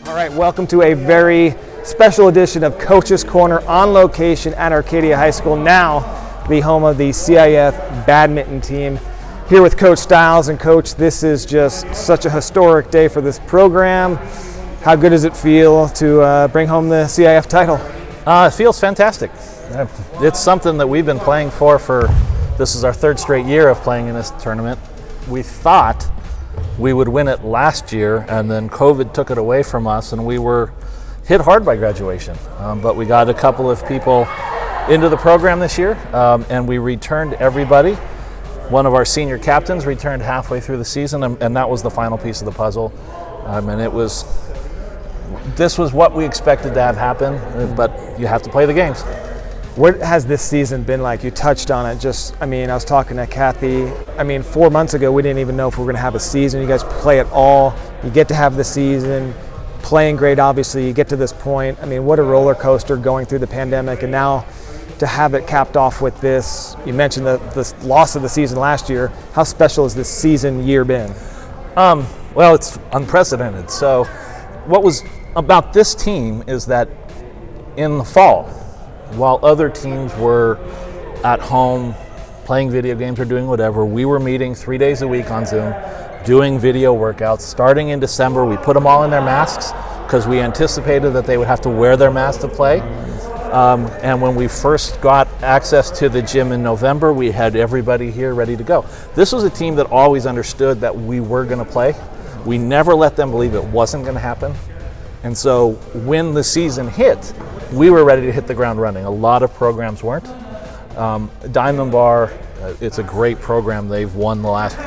All right, welcome to a very special edition of Coach's Corner on location at Arcadia High School, now the home of the CIF Badminton team. Here with Coach Stiles. And Coach, this is just such a historic day for this program. How good does it feel to bring home the CIF title? It feels fantastic. It's something that we've been playing for this is our third straight year of playing in this tournament. We thought we would win it last year, and then COVID took it away from us, and we were hit hard by graduation. But we got a couple of people into the program this year, and we returned everybody. One of our senior captains returned halfway through the season, and that was the final piece of the puzzle. And this was what we expected to have happen, but you have to play the games. What has this season been like? You touched on it. I was talking to Kathy. 4 months ago, we didn't even know if we were going to have a season. You guys play it all. You get to have the season. Playing great, obviously. You get to this point. What a roller coaster going through the pandemic. And now to have it capped off with this. You mentioned the loss of the season last year. How special has this season year been? Well, it's unprecedented. So what was about this team is that in the fall, while other teams were at home playing video games or doing whatever, we were meeting 3 days a week on Zoom, doing video workouts. Starting in December, we put them all in their masks because we anticipated that they would have to wear their mask to play. And when we first got access to the gym in November, we had everybody here ready to go. This was a team that always understood that we were going to play. We never let them believe it wasn't going to happen. And so when the season hit, we were ready to hit the ground running. A lot of programs weren't. Diamond Bar, it's a great program. They've won the last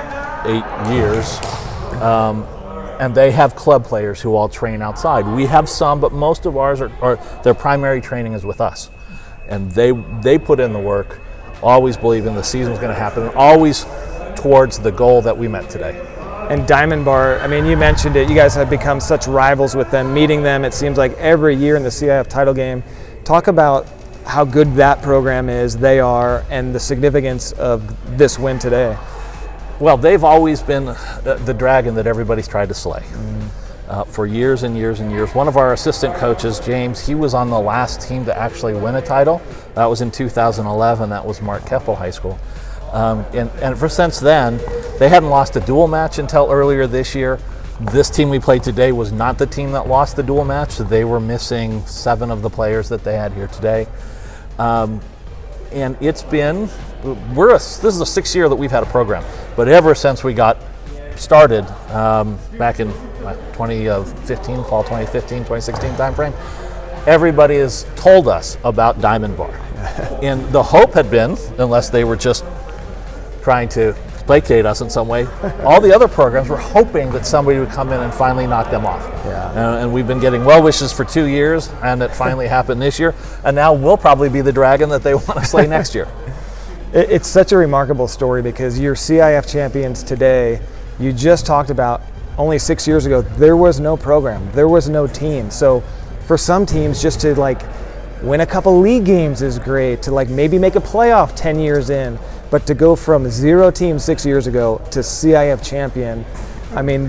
8 years. And they have club players who all train outside. We have some, but most of ours are their primary training is with us. And they put in the work, always believing the season was going to happen, and always towards the goal that we met today. And Diamond Bar, you mentioned it, you guys have become such rivals with them, meeting them, it seems like every year in the CIF title game. Talk about how good that program is, they are, and the significance of this win today. Well, they've always been the dragon that everybody's tried to slay for years and years and years. One of our assistant coaches, James, he was on the last team to actually win a title. That was in 2011. That was Mark Keppel High School. And ever since then, they hadn't lost a dual match until earlier this year. This team we played today was not the team that lost the dual match. So they were missing 7 of the players that they had here today. And it's been, this is the 6th year that we've had a program. But ever since we got started back in 2015, fall 2015, 2016 timeframe, everybody has told us about Diamond Bar. And the hope had been, unless they were just trying to placate us in some way, all the other programs were hoping that somebody would come in and finally knock them off. Yeah. And we've been getting well wishes for 2 years, and it finally happened this year. And now we'll probably be the dragon that they want to slay next year. It's such a remarkable story because you're CIF champions today. You just talked about only 6 years ago, there was no program, there was no team. So for some teams, just to win a couple league games is great, to maybe make a playoff 10 years in, but to go from 0 teams 6 years ago to CIF champion,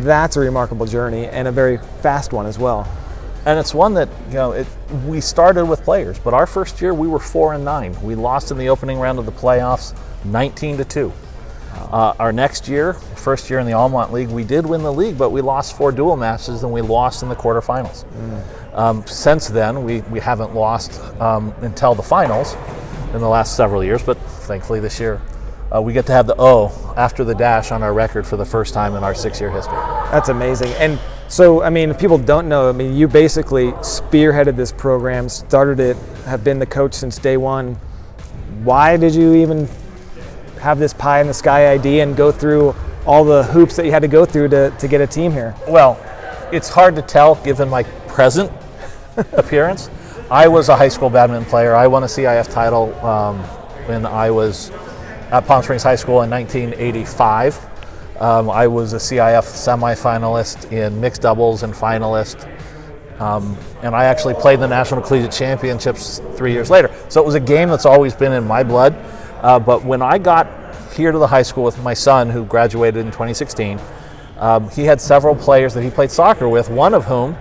that's a remarkable journey and a very fast one as well. And it's one that, we started with players, but our first year we were 4-9. We lost in the opening round of the playoffs 19-2. Our next year, first year in the Almont League, we did win the league, but we lost 4 dual matches and we lost in the quarterfinals. Since then, we haven't lost until the finals in the last several years, but thankfully this year we get to have the O after the dash on our record for the first time in our 6-year history. That's amazing. And so, if people don't know, you basically spearheaded this program, started it, have been the coach since day one. Why did you even have this pie in the sky idea and go through all the hoops that you had to go through to get a team here? Well, it's hard to tell given my present appearance. I was a high school badminton player. I won a CIF title when I was at Palm Springs High School in 1985. I was a CIF semifinalist in mixed doubles and finalist. And I actually played the National Collegiate Championships 3 years later. So it was a game that's always been in my blood. But when I got here to the high school with my son, who graduated in 2016, he had several players that he played soccer with, one of whom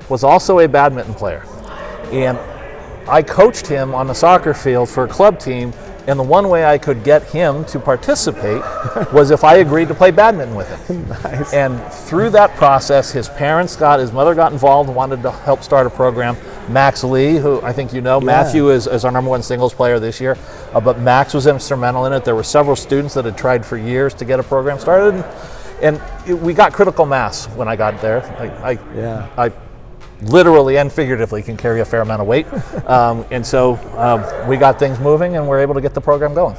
was also a badminton player. And I coached him on the soccer field for a club team, and the one way I could get him to participate was if I agreed to play badminton with him. Nice. And through that process, his mother got involved and wanted to help start a program. Max Lee, who I think you know, Matthew is our #1 singles player this year, but Max was instrumental in it. There were several students that had tried for years to get a program started, and we got critical mass when I got there. I literally and figuratively can carry a fair amount of weight, and so we got things moving, and we're able to get the program going.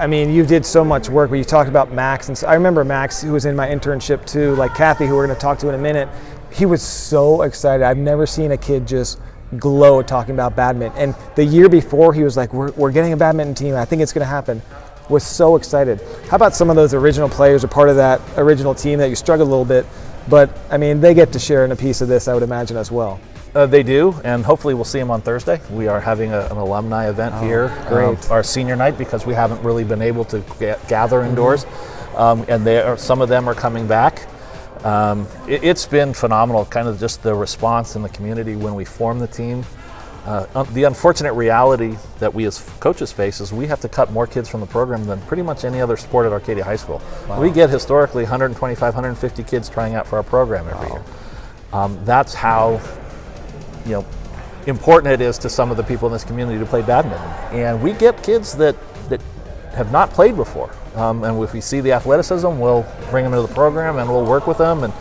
You did so much work, but you talked about Max, and so I remember Max, who was in my internship too, like Kathy, who we're going to talk to in a minute. He was so excited. I've never seen a kid just glow talking about badminton. And the year before, he was like, we're getting a badminton team. I think it's going to happen. Was so excited. How about some of those original players, or part of that original team that you struggled a little bit, but they get to share in a piece of this, I would imagine, as well. They do, and hopefully we'll see them on Thursday. We are having an alumni event here. Great. Our senior night, because we haven't really been able to gather indoors, and some of them are coming back. It's been phenomenal, kind of just the response in the community when we form the team. The unfortunate reality that we as coaches face is we have to cut more kids from the program than pretty much any other sport at Arcadia High School. Wow. We get historically 125, 150 kids trying out for our program every year. That's how important it is to some of the people in this community to play badminton. And we get kids that have not played before. And if we see the athleticism, we'll bring them to the program and we'll work with them. And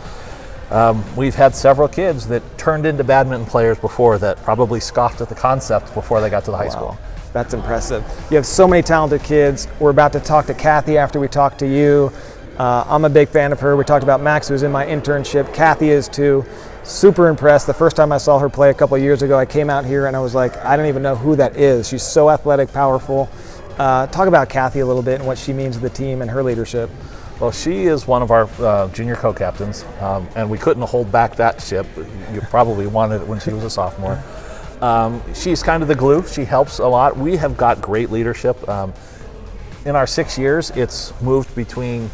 we've had several kids that turned into badminton players before that probably scoffed at the concept before they got to the high school. That's impressive. You have so many talented kids. We're about to talk to Kathy after we talk to you. I'm a big fan of her. We talked about Max, who was in my internship. Kathy is too. Super impressed. The first time I saw her play a couple of years ago, I came out here and I was like, I don't even know who that is. She's so athletic, powerful. Talk about Kathy a little bit and what she means to the team and her leadership. Well, she is one of our junior co-captains, and we couldn't hold back that ship. You probably wanted it when she was a sophomore. She's kind of the glue. She helps a lot. We have got great leadership. In our 6 years, it's moved between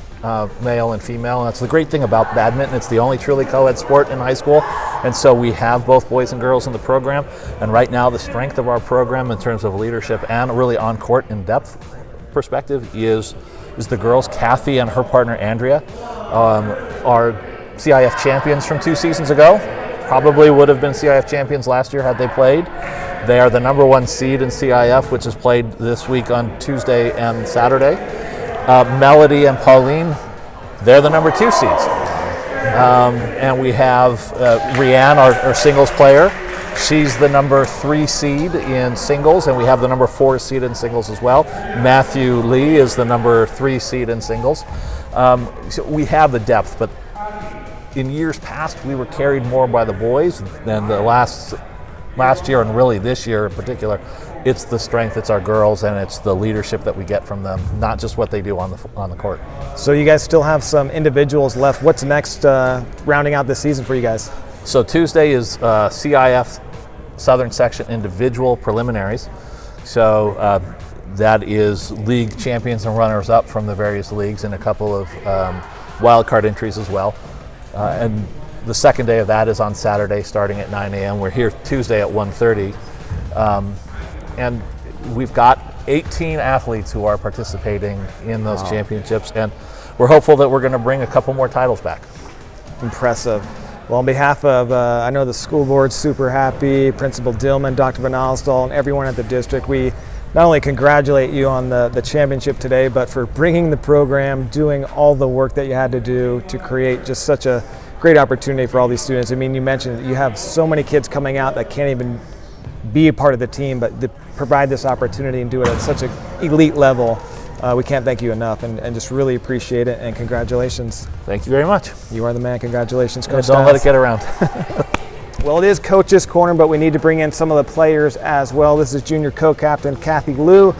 male and female, and that's the great thing about badminton. It's the only truly co-ed sport in high school, and so we have both boys and girls in the program. And right now, the strength of our program in terms of leadership and really on-court in-depth perspective is the girls. Kathy and her partner Andrea are CIF champions from 2 seasons ago. Probably would have been CIF champions last year had they played. They are the #1 seed in CIF, which is played this week on Tuesday and Saturday. Melody and Pauline, they're the #2 seeds. And we have Rianne, our singles player. She's the #3 seed in singles, and we have the #4 seed in singles as well. Matthew Lee is the #3 seed in singles. So we have the depth, but in years past, we were carried more by the boys than the last year, and really this year in particular. It's the strength, it's our girls, and it's the leadership that we get from them, not just what they do on the court. So you guys still have some individuals left. What's next rounding out this season for you guys? So Tuesday is CIF Southern Section individual preliminaries. So that is league champions and runners-up from the various leagues, and a couple of wild card entries as well. And the second day of that is on Saturday starting at 9 a.m. We're here Tuesday at 1:30. And we've got 18 athletes who are participating in those championships, and we're hopeful that we're going to bring a couple more titles back. Impressive. Well, on behalf of, I know the school board's super happy, Principal Dillman, Dr. Van Alstal, and everyone at the district, we not only congratulate you on the championship today, but for bringing the program, doing all the work that you had to do to create just such a great opportunity for all these students. I mean, you mentioned that you have so many kids coming out that can't even be a part of the team, but to provide this opportunity and do it at such an elite level, we can't thank you enough, and just really appreciate it, and congratulations. Thank you very much. You are the man. Congratulations, Coach. Don't let it get around. Well, it is Coach's Corner, but we need to bring in some of the players as well. This is junior co-captain Kathy Liu,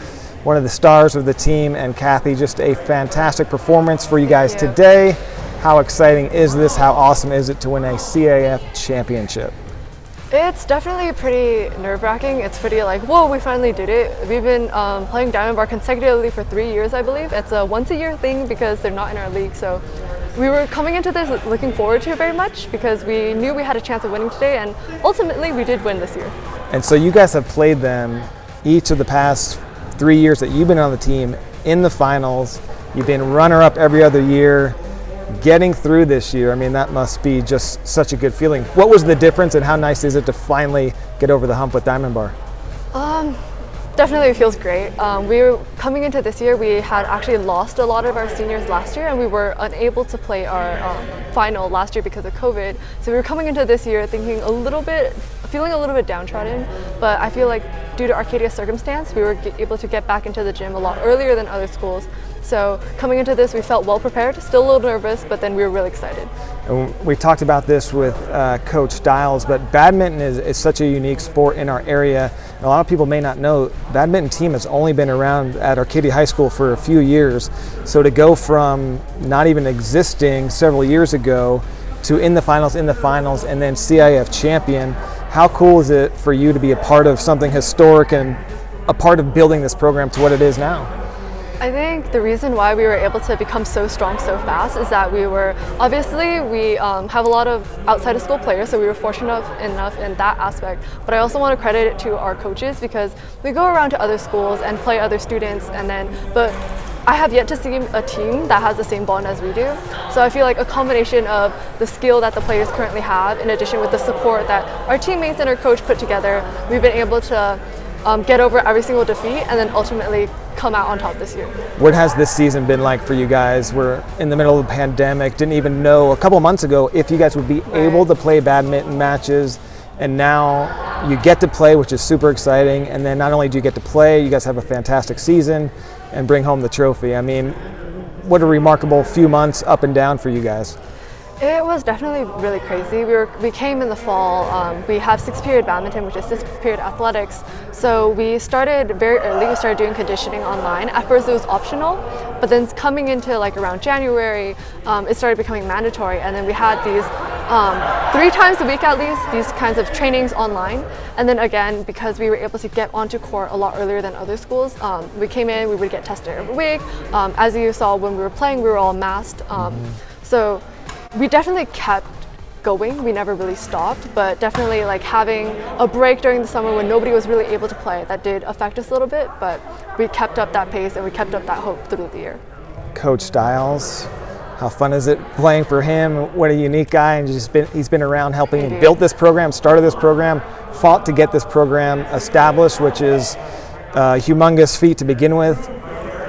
one of the stars of the team, and Kathy, just a fantastic performance for you guys today. How exciting is this? How awesome is it to win a CIF championship? It's definitely pretty nerve-wracking. It's pretty like, whoa, we finally did it. We've been playing Diamond Bar consecutively for 3 years, I believe. It's a once-a-year thing because they're not in our league, so we were coming into this looking forward to it very much because we knew we had a chance of winning today, and ultimately we did win this year. And so you guys have played them each of the past 3 years that you've been on the team in the finals. You've been runner-up every other year. Getting through this year, I mean, that must be just such a good feeling. What was the difference, and how nice is it to finally get over the hump with Diamond Bar? Definitely feels great. We were coming into this year, we had actually lost a lot of our seniors last year, and we were unable to play our final last year because of COVID. So we were coming into this year feeling a little bit downtrodden, but I feel like due to Arcadia's circumstance, we were able to get back into the gym a lot earlier than other schools. So coming into this, we felt well prepared, still a little nervous, but then we were really excited. And we talked about this with Coach Stiles, but badminton is such a unique sport in our area. And a lot of people may not know, badminton team has only been around at Arcadia High School for a few years. So to go from not even existing several years ago to in the finals, and then CIF champion, how cool is it for you to be a part of something historic and a part of building this program to what it is now? I think the reason why we were able to become so strong so fast is that we have a lot of outside of school players, so we were fortunate enough in that aspect. But I also want to credit it to our coaches because we go around to other schools and play other students, but I have yet to see a team that has the same bond as we do. So I feel like a combination of the skill that the players currently have, in addition with the support that our teammates and our coach put together, we've been able to get over every single defeat and then ultimately come out on top this year. What has this season been like for you guys? We're in the middle of the pandemic, didn't even know a couple of months ago if you guys would be able to play badminton matches, and now you get to play, which is super exciting. And then not only do you get to play, you guys have a fantastic season and bring home the trophy. I mean, what a remarkable few months up and down for you guys. It was definitely really crazy. We came in the fall. We have 6-period badminton, which is 6-period athletics. So we started very early. We started doing conditioning online. At first, it was optional, but then coming into like around January, it started becoming mandatory. And then we had these 3 times a week at least, these kinds of trainings online. And then again, because we were able to get onto court a lot earlier than other schools, we came in. We would get tested every week. As you saw when we were playing, we were all masked. So we definitely kept going. We never really stopped, but definitely like having a break during the summer when nobody was really able to play, that did affect us a little bit, but we kept up that pace and we kept up that hope through the year. Coach Stiles, how fun is it playing for him? What a unique guy, and he's been around helping and built this program, started this program, fought to get this program established, which is a humongous feat to begin with.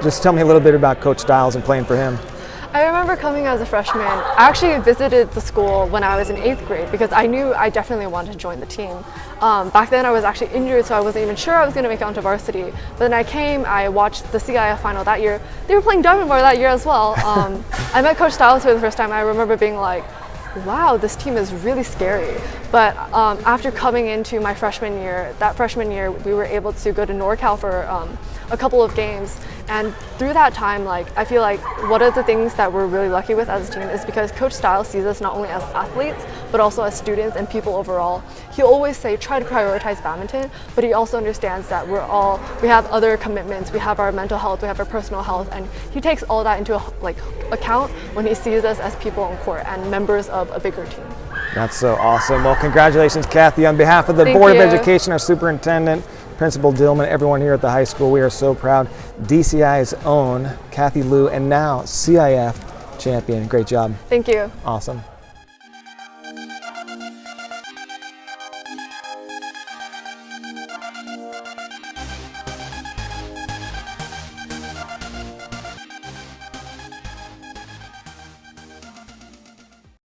Just tell me a little bit about Coach Stiles and playing for him. I remember coming as a freshman. I actually visited the school when I was in 8th grade because I knew I definitely wanted to join the team. Back then I was actually injured, so I wasn't even sure I was going to make it onto varsity. But then I came, I watched the CIF final that year. They were playing Diamond Bar that year as well. I met Coach Stiles for the first time. I remember being like, wow, this team is really scary. But after coming into my freshman year, we were able to go to NorCal for a couple of games. And through that time, like, I feel like one of the things that we're really lucky with as a team is because Coach Stiles sees us not only as athletes, but also as students and people overall. He'll always say, try to prioritize badminton, but he also understands that we have other commitments, we have our mental health, we have our personal health, and he takes all that into account when he sees us as people on court and members of a bigger team. That's so awesome. Well, congratulations, Kathy. On behalf of the Board of Education, our superintendent, Principal Dillman, everyone here at the high school, we are so proud. DCI's own Kathy Liu, and now CIF champion. Great job. Thank you. Awesome.